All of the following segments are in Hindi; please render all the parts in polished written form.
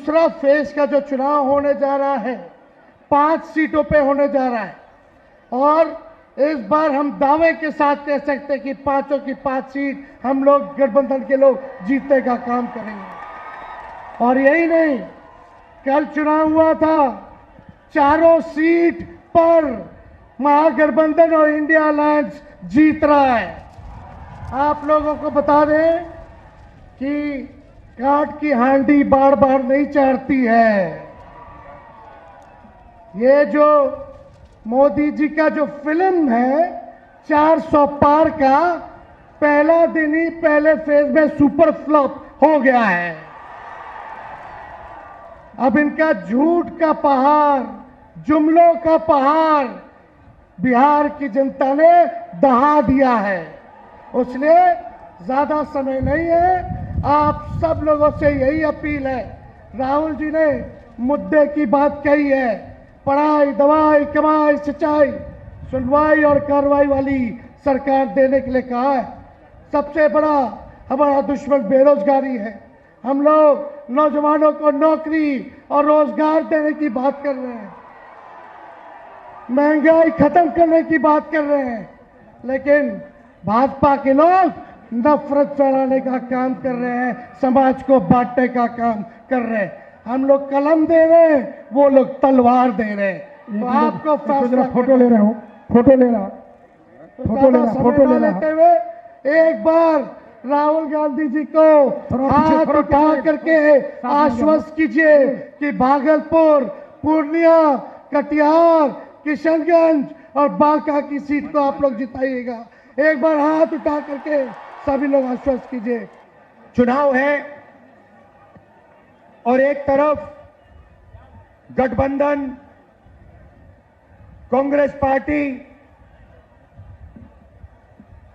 दूसरा फेज का जो चुनाव होने जा रहा है 5 सीटों पे होने जा रहा है और इस बार हम दावे के साथ कह सकते हैं कि 5 की 5 सीट हम लोग गठबंधन के लोग जीतने का काम करेंगे। और यही नहीं, कल चुनाव हुआ था, चारों सीट पर महागठबंधन और इंडिया अलायंस जीत रहा है। आप लोगों को बता दें कि काट की हांडी बार बार नहीं चढ़ती है। ये जो मोदी जी का जो फिल्म है 400 पार का, पहला दिन ही पहले फेज में सुपर फ्लॉप हो गया है। अब इनका झूठ का पहाड़, जुमलों का पहाड़ बिहार की जनता ने दहा दिया है। उसलिए ज्यादा समय नहीं है, आप सब लोगों से यही अपील है। राहुल जी ने मुद्दे की बात कही है, पढ़ाई, दवाई, कमाई, सिंचाई, सुनवाई और कार्रवाई वाली सरकार देने के लिए कहा है। सबसे बड़ा हमारा दुश्मन बेरोजगारी है। हम लोग नौजवानों को नौकरी और रोजगार देने की बात कर रहे हैं, महंगाई खत्म करने की बात कर रहे हैं, लेकिन भाजपा के लोग नफरत फैलाने का काम कर रहे हैं, समाज को बांटने का काम कर रहे हैं। हम लोग कलम दे रहे हैं, वो लोग तलवार दे रहे हैं। तो आपको फैसला, फोटो ले रहे हो, फोटो ले रहा, फोटो ले लेते हुए एक बार राहुल गांधी जी को हाथ उठा करके आश्वस्त कीजिए कि भागलपुर, पूर्णिया, कटिहार, किशनगंज और बांका की सीट को आप लोग जिताइएगा। एक बार हाथ उठा करके सभी लोग आश्वस्त कीजिए। चुनाव है और एक तरफ गठबंधन, कांग्रेस पार्टी,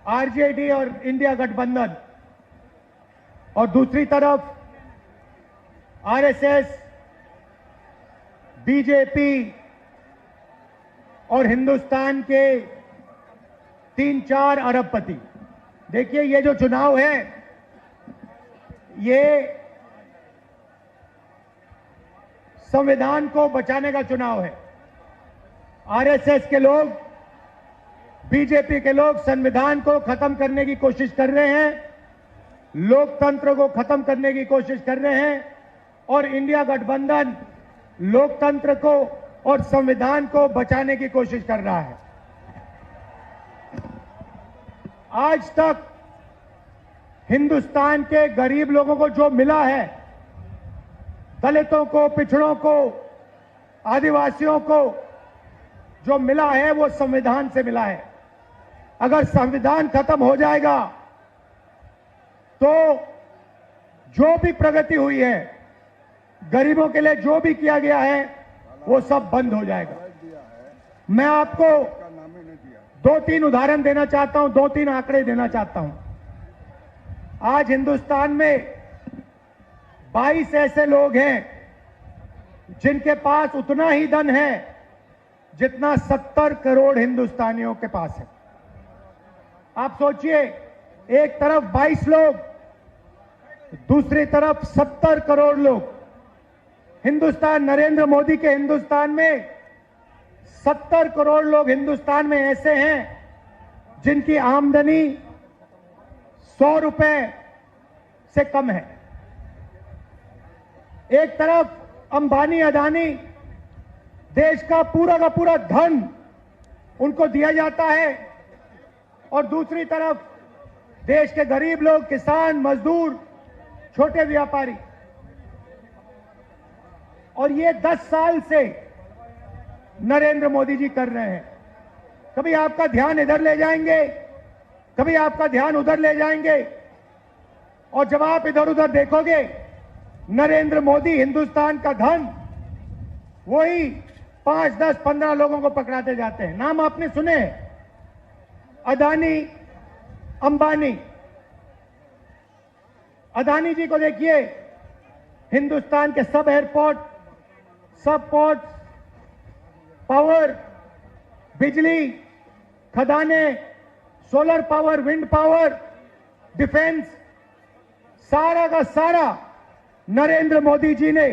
आरजेडी और इंडिया गठबंधन, और दूसरी तरफ आरएसएस, बीजेपी और हिंदुस्तान के 3-4 अरबपति। देखिए, ये जो चुनाव है ये संविधान को बचाने का चुनाव है। आरएसएस के लोग, बीजेपी के लोग संविधान को खत्म करने की कोशिश कर रहे हैं, लोकतंत्र को खत्म करने की कोशिश कर रहे हैं, और इंडिया गठबंधन लोकतंत्र को और संविधान को बचाने की कोशिश कर रहा है। आज तक हिंदुस्तान के गरीब लोगों को जो मिला है, दलितों को, पिछड़ों को, आदिवासियों को जो मिला है वो संविधान से मिला है। अगर संविधान खत्म हो जाएगा तो जो भी प्रगति हुई है, गरीबों के लिए जो भी किया गया है, वो सब बंद हो जाएगा। मैं आपको 2-3 उदाहरण देना चाहता हूं, 2-3 आंकड़े देना चाहता हूं। आज हिंदुस्तान में 22 ऐसे लोग हैं जिनके पास उतना ही धन है जितना 70 करोड़ हिंदुस्तानियों के पास है। आप सोचिए, एक तरफ 22 लोग, दूसरी तरफ 70 करोड़ लोग। हिंदुस्तान, नरेंद्र मोदी के हिंदुस्तान में 70 करोड़ लोग हिंदुस्तान में ऐसे हैं जिनकी आमदनी 100 रुपए से कम है। एक तरफ अंबानी, अदानी, देश का पूरा धन उनको दिया जाता है, और दूसरी तरफ देश के गरीब लोग, किसान, मजदूर, छोटे व्यापारी। और ये 10 साल से नरेंद्र मोदी जी कर रहे हैं। कभी आपका ध्यान इधर ले जाएंगे, कभी आपका ध्यान उधर ले जाएंगे, और जब आप इधर उधर देखोगे, नरेंद्र मोदी हिंदुस्तान का धन वही 5, 10, 15 लोगों को पकड़ाते जाते हैं। नाम आपने सुने, अदानी, अंबानी। अदानी जी को देखिए, हिंदुस्तान के सब एयरपोर्ट, सब पोर्ट, पावर, बिजली, खदाने, solar power, wind power, defence, सारा का सारा नरेंद्र मोदी जी ने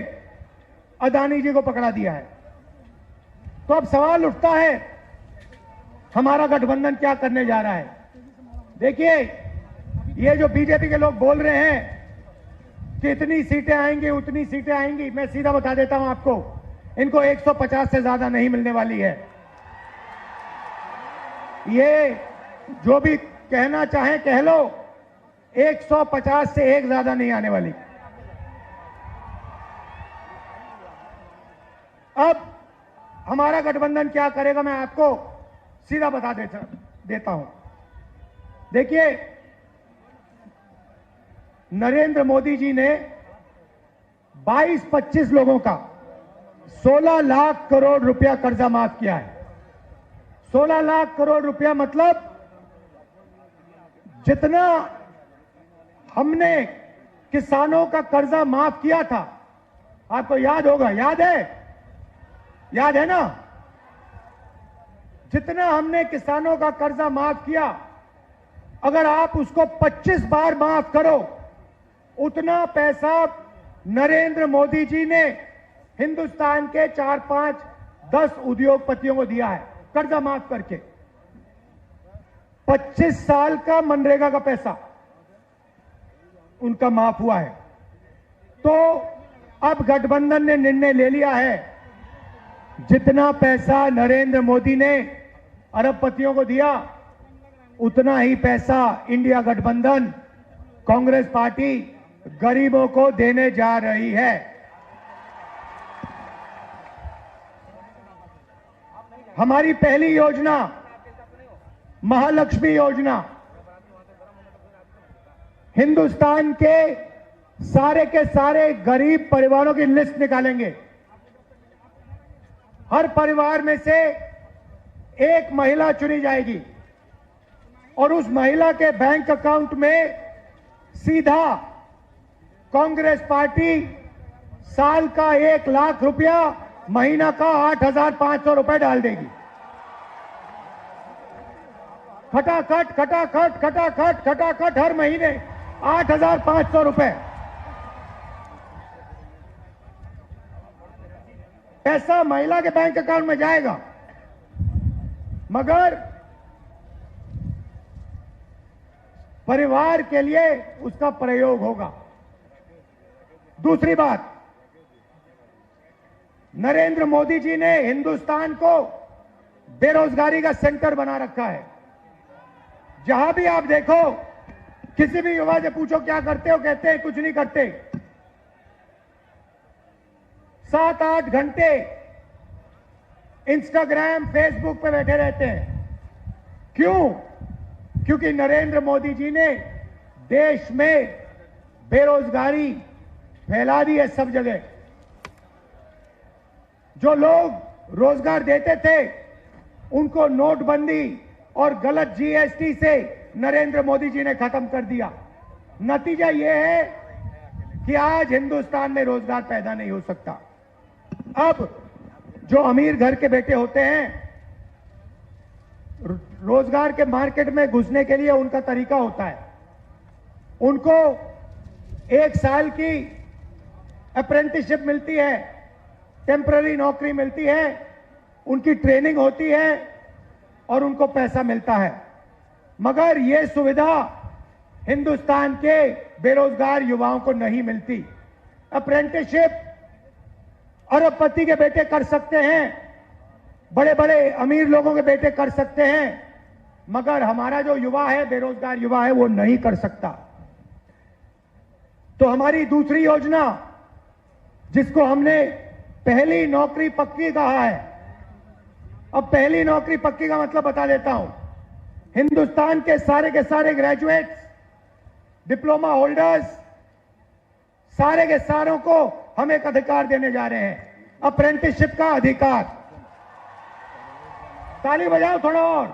अदानी जी को पकड़ा दिया है। तो अब सवाल उठता है, हमारा गठबंधन क्या करने जा रहा है? देखिए, ये जो बीजेपी के लोग बोल रहे हैं कि इतनी सीटें आएंगी, उतनी सीटें आएंगी, मैं सीधा बता देता हूं आपको, इनको 150 से ज्यादा नहीं मिलने वाली है। ये जो भी कहना चाहे कह लो, 150 से एक ज्यादा नहीं आने वाली। अब हमारा गठबंधन क्या करेगा, मैं आपको सीधा बता देता हूं। देखिए, नरेंद्र मोदी जी ने 22-25 लोगों का 16 लाख करोड़ रुपया कर्जा माफ किया है। 16 लाख करोड़ रुपया मतलब जितना हमने किसानों का कर्जा माफ किया था, आपको याद होगा, याद है ना? जितना हमने किसानों का कर्जा माफ किया, अगर आप उसको 25 बार माफ करो, उतना पैसा नरेंद्र मोदी जी ने हिंदुस्तान के 4, 5, 10 उद्योगपतियों को दिया है कर्जा माफ करके। 25 साल का मनरेगा का पैसा उनका माफ हुआ है। तो अब गठबंधन ने निर्णय ले लिया है, जितना पैसा नरेंद्र मोदी ने अरबपतियों को दिया, उतना ही पैसा इंडिया गठबंधन कांग्रेस पार्टी गरीबों को देने जा रही है। हमारी पहली योजना महालक्ष्मी योजना, हिंदुस्तान के सारे गरीब परिवारों की लिस्ट निकालेंगे। हर परिवार में से एक महिला चुनी जाएगी और उस महिला के बैंक अकाउंट में सीधा कांग्रेस पार्टी साल का 1 लाख रुपया, महीना का 8,500 रुपए डाल देगी। खटाखट खटाखट खटाखट खटाखट हर महीने 8,500 रुपए पैसा महिला के बैंक अकाउंट में जाएगा। मगर परिवार के लिए उसका प्रयोग होगा। दूसरी बात, नरेंद्र मोदी जी ने हिंदुस्तान को बेरोजगारी का सेंटर बना रखा है। जहां भी आप देखो, किसी भी युवा से पूछो क्या करते हो, कहते हैं कुछ नहीं करते। 7-8 घंटे इंस्टाग्राम, फेसबुक पे बैठे रहते हैं। क्यों? क्योंकि नरेंद्र मोदी जी ने देश में बेरोजगारी फैला दी है सब जगह। जो लोग रोजगार देते थे, उनको नोटबंदी और गलत जीएसटी से नरेंद्र मोदी जी ने खत्म कर दिया। नतीजा यह है कि आज हिंदुस्तान में रोजगार पैदा नहीं हो सकता। अब जो अमीर घर के बेटे होते हैं, रोजगार के मार्केट में घुसने के लिए उनका तरीका होता है, उनको 1 साल की अप्रेंटिसशिप मिलती है, टेम्पररी नौकरी मिलती है, उनकी ट्रेनिंग होती है और उनको पैसा मिलता है। मगर यह सुविधा हिंदुस्तान के बेरोजगार युवाओं को नहीं मिलती। अप्रेंटिसशिप अरबपति के बेटे कर सकते हैं, बड़े बड़े अमीर लोगों के बेटे कर सकते हैं, मगर हमारा जो युवा है, बेरोजगार युवा है, वो नहीं कर सकता। तो हमारी दूसरी योजना, जिसको हमने पहली नौकरी पक्की कहा है, अब पहली नौकरी पक्की का मतलब बता देता हूं। हिंदुस्तान के सारे ग्रेजुएट्स, डिप्लोमा होल्डर्स, सारे के सारों को हम एक अधिकार देने जा रहे हैं, अप्रेंटिसशिप का अधिकार। ताली बजाओ थोड़ा और,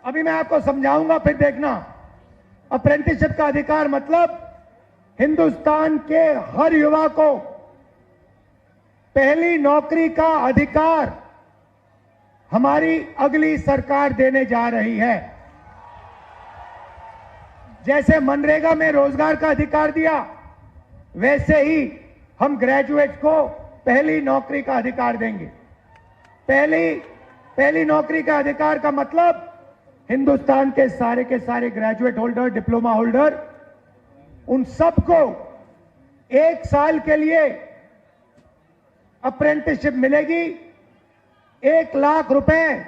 अभी मैं आपको समझाऊंगा, फिर देखना। अप्रेंटिसशिप का अधिकार मतलब हिंदुस्तान के हर युवा को पहली नौकरी का अधिकार हमारी अगली सरकार देने जा रही है। जैसे मनरेगा में रोजगार का अधिकार दिया, वैसे ही हम ग्रेजुएट्स को पहली नौकरी का अधिकार देंगे। पहली नौकरी का अधिकार का मतलब हिंदुस्तान के सारे ग्रेजुएट होल्डर, डिप्लोमा होल्डर, उन सबको 1 साल के लिए अप्रेंटिसशिप मिलेगी। 1 लाख रुपए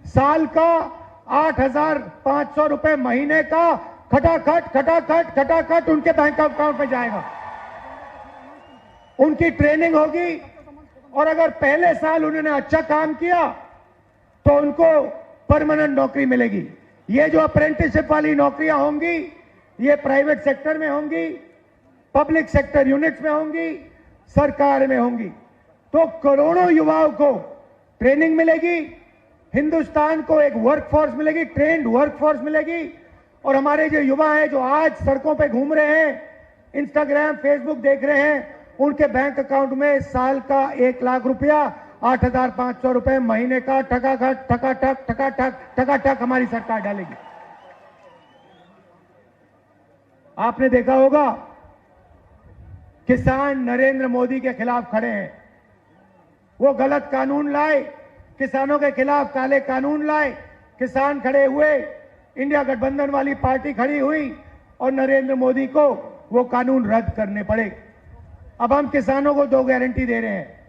साल का, 8,500 रुपए महीने का खटाखट उनके बैंक अकाउंट में जाएगा। उनकी ट्रेनिंग होगी और अगर पहले साल उन्होंने अच्छा काम किया तो उनको परमानेंट नौकरी मिलेगी। ये जो अप्रेंटिसशिप वाली नौकरियां होंगी ये प्राइवेट सेक्टर में होंगी, पब्लिक सेक्टर यूनिट्स में होंगी, सरकार में होंगी। तो करोड़ों युवाओं को ट्रेनिंग मिलेगी, हिंदुस्तान को एक वर्कफोर्स मिलेगी, ट्रेंड वर्कफोर्स मिलेगी। और हमारे जो युवा हैं जो आज सड़कों पे घूम रहे हैं, इंस्टाग्राम, फेसबुक देख रहे हैं, उनके बैंक अकाउंट में साल का 1 लाख रुपया, 8,500 रुपए महीने का ठकाठक हमारी सरकार डालेगी। आपने देखा होगा किसान नरेंद्र मोदी के खिलाफ खड़े हैं। वो गलत कानून लाए, किसानों के खिलाफ काले कानून लाए, किसान खड़े हुए, इंडिया गठबंधन वाली पार्टी खड़ी हुई और नरेंद्र मोदी को वो कानून रद्द करने पड़े। अब हम किसानों को 2 गारंटी दे रहे हैं।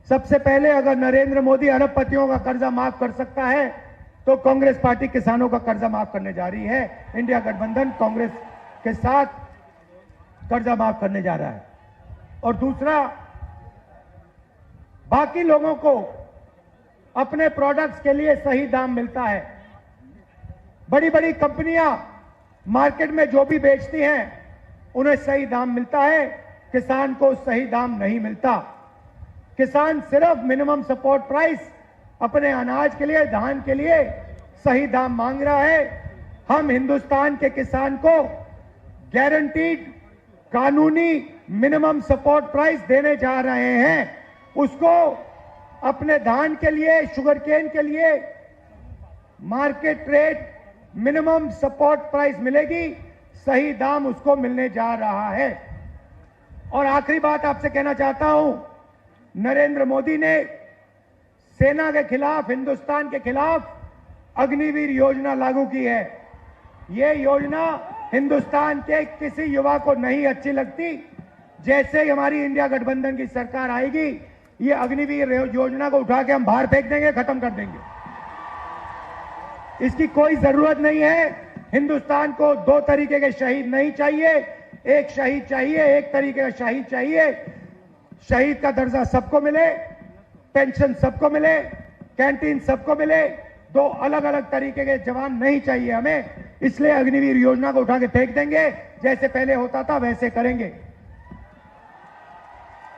सबसे पहले, अगर नरेंद्र मोदी अरबपतियों का कर्जा माफ कर सकता है तो कांग्रेस पार्टी किसानों का कर्जा माफ करने जा रही है। इंडिया गठबंधन कांग्रेस के साथ कर्जा माफ करने जा रहा है। और दूसरा, बाकी लोगों को अपने प्रोडक्ट्स के लिए सही दाम मिलता है। बड़ी बड़ी कंपनियां मार्केट में जो भी बेचती हैं उन्हें सही दाम मिलता है, किसान को सही दाम नहीं मिलता। किसान सिर्फ मिनिमम सपोर्ट प्राइस अपने अनाज के लिए, धान के लिए सही दाम मांग रहा है। हम हिंदुस्तान के किसान को गारंटीड कानूनी मिनिमम सपोर्ट प्राइस देने जा रहे हैं। उसको अपने धान के लिए, शुगरकेन के लिए market rate minimum support price मिलेगी, सही दाम उसको मिलने जा रहा है। और आखिरी बात आपसे कहना चाहता हूं, नरेंद्र मोदी ने सेना के खिलाफ, हिंदुस्तान के खिलाफ अग्निवीर योजना लागू की है। यह योजना हिंदुस्तान के किसी युवा को नहीं अच्छी लगती। जैसे ही हमारी इंडिया गठबंधन की सरकार आएगी, ये अग्निवीर योजना को उठा के हम बाहर फेंक देंगे, खत्म कर देंगे। इसकी कोई जरूरत नहीं है। हिंदुस्तान को 2 तरीके के शहीद नहीं चाहिए। एक शहीद चाहिए, एक तरीके का शहीद चाहिए। शहीद का दर्जा सबको मिले, पेंशन सबको मिले, कैंटीन सबको मिले। 2 अलग अलग तरीके के जवान नहीं चाहिए हमें। इसलिए अग्निवीर योजना को उठा के फेंक देंगे, जैसे पहले होता था वैसे करेंगे।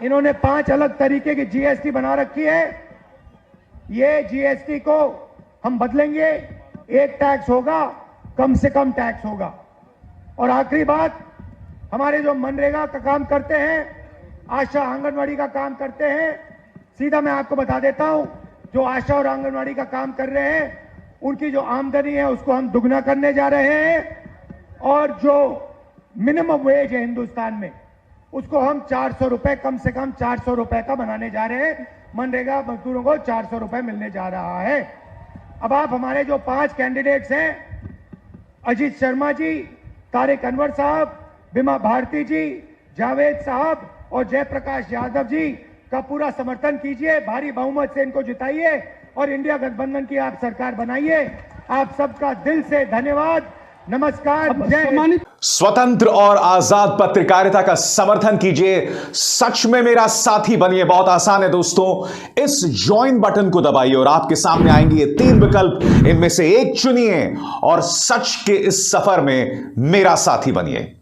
इन्होंने 5 अलग तरीके की जीएसटी बना रखी है। ये जीएसटी को हम बदलेंगे। एक टैक्स होगा, कम से कम टैक्स होगा। और आखिरी बात, हमारे जो मनरेगा का काम करते हैं, आशा आंगनवाड़ी का काम करते हैं, सीधा मैं आपको बता देता हूं, जो आशा और आंगनवाड़ी का काम कर रहे हैं उनकी जो आमदनी है उसको हम दुगना करने जा रहे हैं। और जो मिनिमम वेज है हिंदुस्तान में, उसको हम 400 रुपए, कम से कम 400 रुपए का बनाने जा रहे हैं। मनरेगा मजदूरों को 400 रुपए मिलने जा रहा है। अब आप हमारे जो 5 कैंडिडेट्स हैं, अजीत शर्मा जी, तारिक अनवर साहब, बिमा भारती जी, जावेद साहब और जयप्रकाश यादव जी का पूरा समर्थन कीजिए। भारी बहुमत से इनको जिताइए और इंडिया गठबंधन की आप सरकार बनाइए। आप सबका दिल से धन्यवाद। नमस्कार। जय। स्वतंत्र और आजाद पत्रकारिता का समर्थन कीजिए, सच में मेरा साथी बनिए। बहुत आसान है दोस्तों, इस ज्वाइन बटन को दबाइए और आपके सामने आएंगे ये 3 विकल्प। इनमें से एक चुनिए और सच के इस सफर में मेरा साथी बनिए।